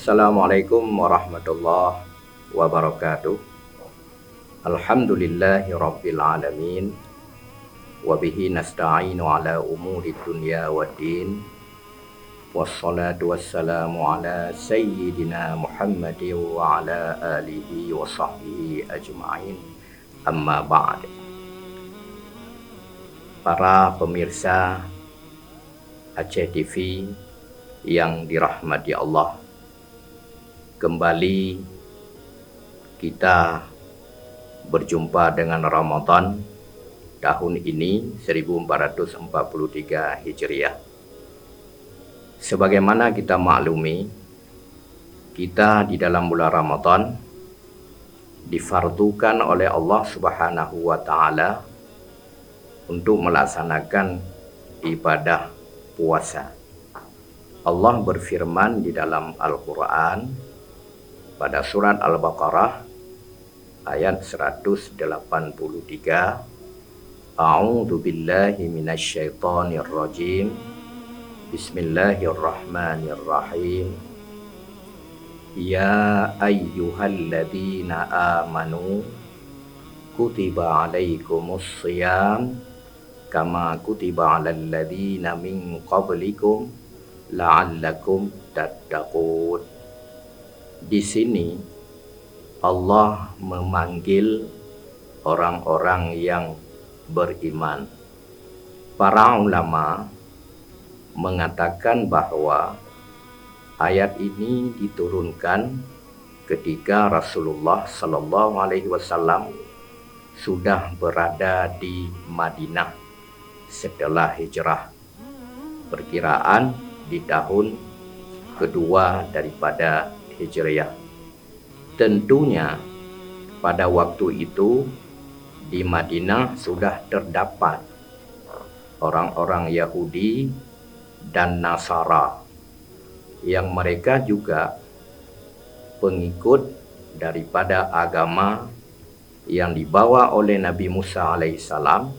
Assalamualaikum warahmatullahi wabarakatuh. Alhamdulillahi rabbil alamin. Wabihi nasta'inu ala umuri dunya waddin. Wassalatu wassalamu ala sayyidina Muhammadin wa ala alihi wa sahbihi ajma'in. Amma ba'd. Para pemirsa Aceh TV yang dirahmati Allah, kembali kita berjumpa dengan Ramadan tahun ini 1443 Hijriah. Sebagaimana kita maklumi, kita di dalam bulan Ramadan difardukan oleh Allah Subhanahu wa taala untuk melaksanakan ibadah puasa. Allah berfirman di dalam Al-Quran pada surat Al-Baqarah ayat 183. A'udzu billahi minasyaitonir rajim. Bismillahirrahmanirrahim. Ya ayyuhalladzina amanu kutiba alaikumus shiyam kama kutiba alal ladzina min qablikum la'allakum tattaqun. Di sini Allah memanggil orang-orang yang beriman. Para ulama mengatakan bahwa ayat ini diturunkan ketika Rasulullah Sallallahu Alaihi Wasallam sudah berada di Madinah setelah hijrah. Perkiraan di tahun kedua daripada Hijriah. Tentunya pada waktu itu di Madinah sudah terdapat orang-orang Yahudi dan Nasara yang mereka juga pengikut daripada agama yang dibawa oleh Nabi Musa alaihissalam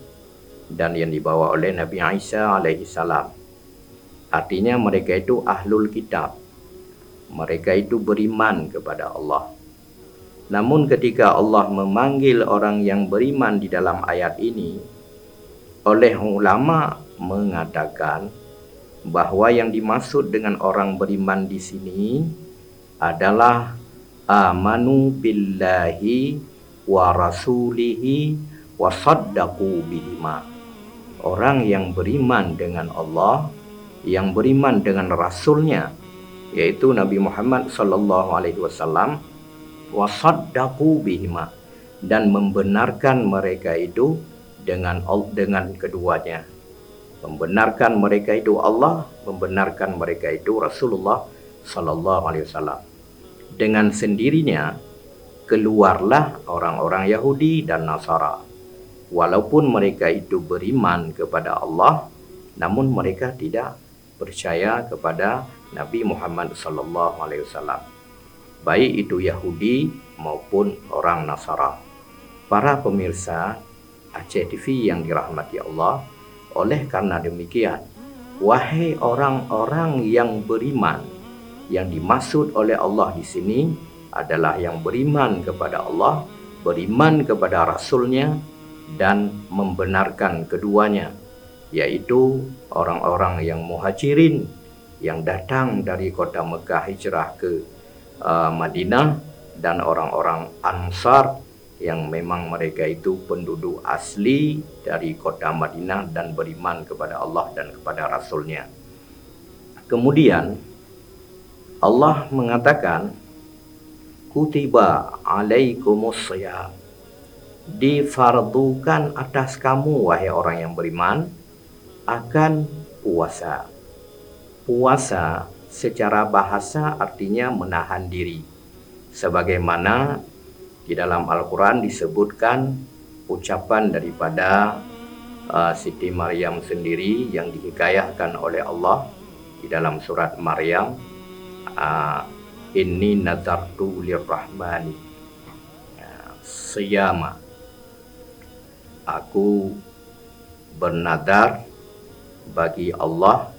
dan yang dibawa oleh Nabi Isa alaihissalam. Artinya mereka itu ahlul kitab. Mereka itu beriman kepada Allah. Namun ketika Allah memanggil orang yang beriman di dalam ayat ini, oleh ulama mengatakan bahwa yang dimaksud dengan orang beriman di sini adalah amanu billahi wa rasulihi wa saddaqu bihima. Orang yang beriman dengan Allah, yang beriman dengan Rasulnya, yaitu Nabi Muhammad sallallahu alaihi wasallam, wa saddaqu bihima, dan membenarkan mereka itu dengan keduanya. Membenarkan mereka itu Allah, membenarkan mereka itu Rasulullah sallallahu alaihi wasallam. Dengan sendirinya keluarlah orang-orang Yahudi dan Nasara. Walaupun mereka itu beriman kepada Allah, namun mereka tidak percaya kepada Nabi Muhammad sallallahu alaihi wasallam. Baik itu Yahudi maupun orang Nasara. Para pemirsa Aceh TV yang dirahmati Allah, oleh karena demikian, wahai orang-orang yang beriman, yang dimaksud oleh Allah di sini adalah yang beriman kepada Allah, beriman kepada Rasulnya, dan membenarkan keduanya, yaitu orang-orang yang muhajirin yang datang dari kota Mekah hijrah ke Madinah, dan orang-orang Ansar yang memang mereka itu penduduk asli dari kota Madinah dan beriman kepada Allah dan kepada Rasulnya. Kemudian Allah mengatakan kutiba alaikumus shiyam, difardukan atas kamu wahai orang yang beriman akan puasa. Puasa secara bahasa artinya menahan diri, sebagaimana di dalam Al-Quran disebutkan ucapan daripada Siti Maryam sendiri yang dihikayahkan oleh Allah di dalam surat Maryam, inni nazartu lirrahmani siyama, aku bernadar bagi Allah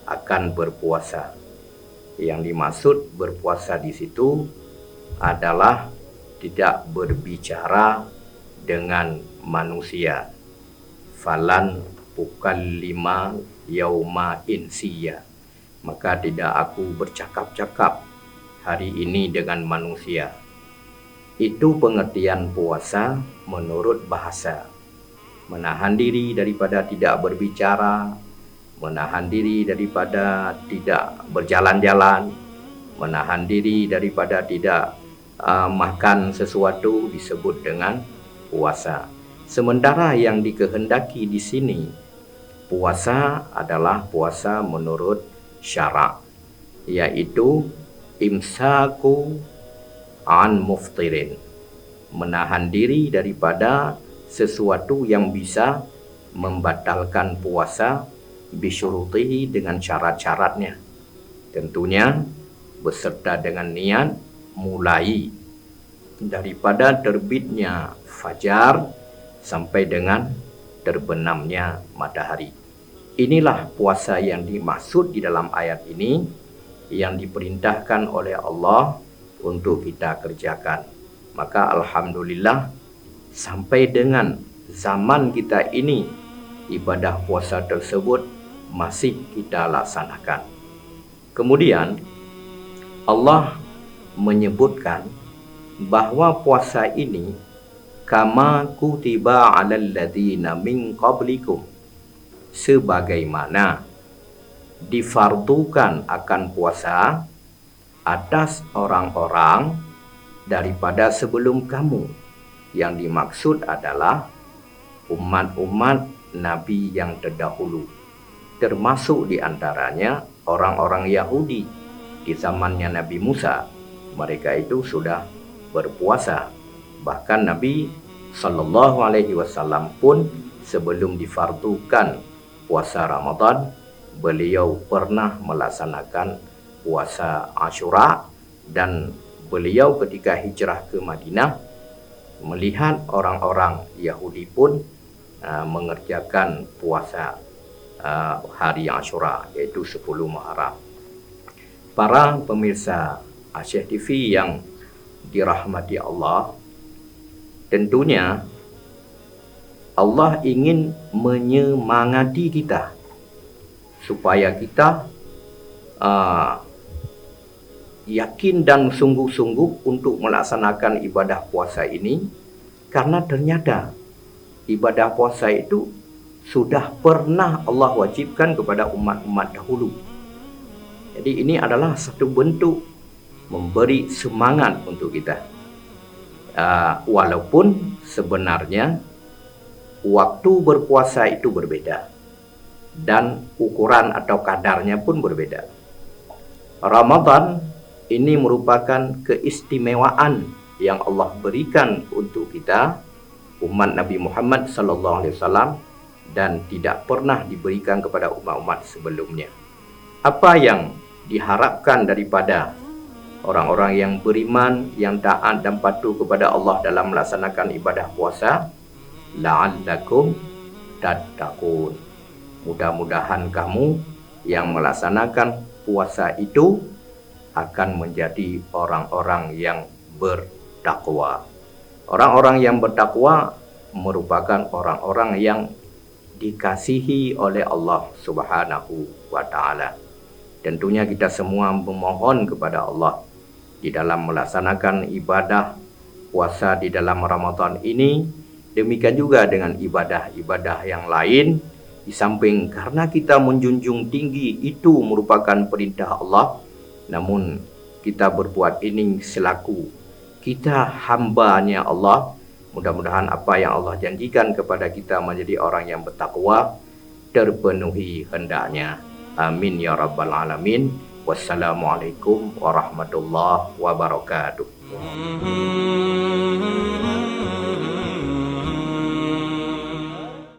akan berpuasa. Yang dimaksud berpuasa di situ adalah tidak berbicara dengan manusia. Falan ukallima yauma insiya. Maka tidak aku bercakap-cakap hari ini dengan manusia. Itu pengertian puasa menurut bahasa. Menahan diri daripada tidak berbicara, menahan diri daripada tidak berjalan-jalan, menahan diri daripada tidak makan sesuatu disebut dengan puasa. Sementara yang dikehendaki di sini, puasa adalah puasa menurut syarak, yaitu imsaku an muftirin, menahan diri daripada sesuatu yang bisa membatalkan puasa bisyurutihi, dengan syarat-syaratnya. Tentunya beserta dengan niat mulai daripada terbitnya fajar sampai dengan terbenamnya matahari. Inilah puasa yang dimaksud di dalam ayat ini, yang diperintahkan oleh Allah untuk kita kerjakan. Maka alhamdulillah sampai dengan zaman kita ini ibadah puasa tersebut masih kita laksanakan. Kemudian Allah menyebutkan bahwa puasa ini kama kutiba 'alal ladzina min qablikum, sebagaimana difardukan akan puasa atas orang-orang daripada sebelum kamu. Yang dimaksud adalah umat-umat Nabi yang terdahulu, termasuk diantaranya orang-orang Yahudi di zamannya Nabi Musa. Mereka itu sudah berpuasa. Bahkan Nabi Sallallahu Alaihi Wasallam pun sebelum difardukan puasa Ramadan, beliau pernah melaksanakan puasa Ashura, dan beliau ketika hijrah ke Madinah melihat orang-orang Yahudi pun mengerjakan puasa hari Ashura, yaitu 10 Muharram. Para pemirsa Asyik TV yang dirahmati Allah, tentunya Allah ingin menyemangati kita supaya kita yakin dan sungguh-sungguh untuk melaksanakan ibadah puasa ini, karena ternyata ibadah puasa itu sudah pernah Allah wajibkan kepada umat-umat dahulu. Jadi ini adalah satu bentuk memberi semangat untuk kita. Walaupun sebenarnya waktu berpuasa itu berbeda dan ukuran atau kadarnya pun berbeda. Ramadan ini merupakan keistimewaan yang Allah berikan untuk kita, umat Nabi Muhammad SAW, dan tidak pernah diberikan kepada umat-umat sebelumnya. Apa yang diharapkan daripada orang-orang yang beriman, yang taat dan patuh kepada Allah dalam melaksanakan ibadah puasa? La'allakum tattaqun. Mudah-mudahan kamu yang melaksanakan puasa itu akan menjadi orang-orang yang bertakwa. Orang-orang yang bertakwa merupakan orang-orang yang dikasihi oleh Allah Subhanahu wa Ta'ala. Tentunya kita semua memohon kepada Allah di dalam melaksanakan ibadah puasa di dalam Ramadan ini. Demikian juga dengan ibadah-ibadah yang lain. Di samping karena kita menjunjung tinggi itu merupakan perintah Allah, namun kita berbuat ini selaku kita hambanya Allah. Mudah-mudahan apa yang Allah janjikan kepada kita menjadi orang yang bertakwa terpenuhi hendaknya. Amin ya rabbal alamin. Wassalamualaikum warahmatullahi wabarakatuh.